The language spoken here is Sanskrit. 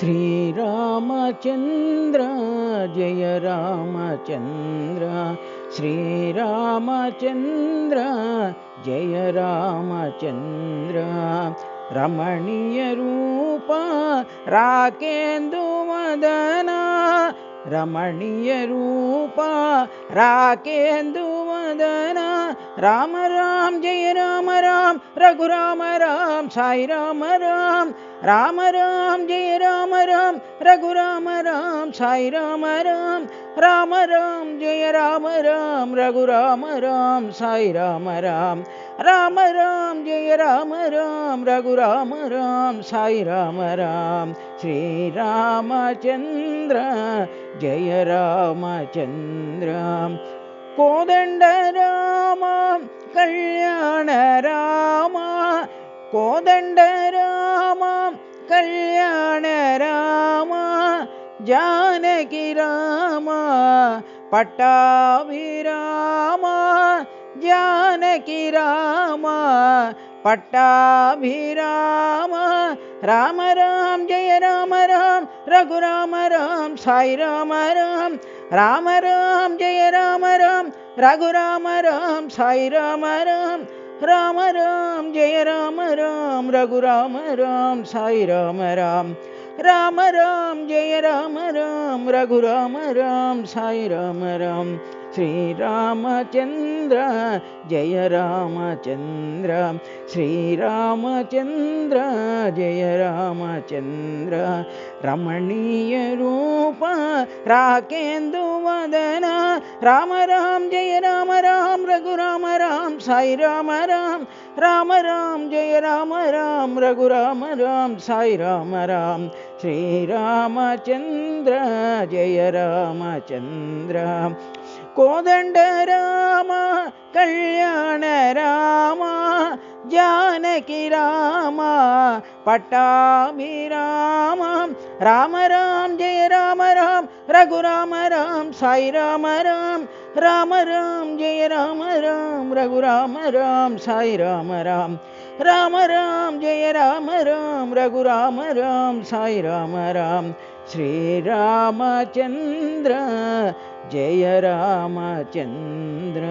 श्रीरामचन्द्र जय रामचन्द्र श्रीरामचन्द्र जय रामचन्द्र रमणीयरूप राकेन्दुवदना रमणीयरूप राकेन्दुवदना राम राम जय राम राम रघुराम राम साई राम राम राम राम जय राम राम रघुराम राम साई राम राम राम राम जय राम राम रघुराम राम साई राम राम राम राम जय राम राम रघुराम राम साई राम राम श्रीरामचन्द्र जय रामचन्द्र कोदंड राम कल्याण राम कोदंड राम कल्याण राम जानकी राम पट्टाभिराम जानकी राम पट्टाभिराम राम राम जय राम राम रघुराम राम साई राम राम राम राम जय राम राम रघुराम राम साई राम राम राम राम जय राम राम रघुराम राम साई राम राम राम राम जय राम राम रघुराम राम साई राम राम श्रीरामचन्द्र जय रामचन्द्र श्रीरामचन्द्र जय रामचन्द्र रमणीयरूप राकेन्दुवदना राम राम जय राम राम रघुराम राम साई राम राम राम राम जय राम राम रघुराम राम साई राम राम श्रीरामचन्द्र जय रामचन्द्र कोदंड राम कल्याण राम जानकी राम पट्टाभिराम राम राम जय राम राम रघुराम राम साई राम राम राम राम जय राम राम रघुराम राम साई राम राम राम राम जय राम राम रघुराम राम साई राम राम श्रीरामचन्द्र जय रामचन्द्र।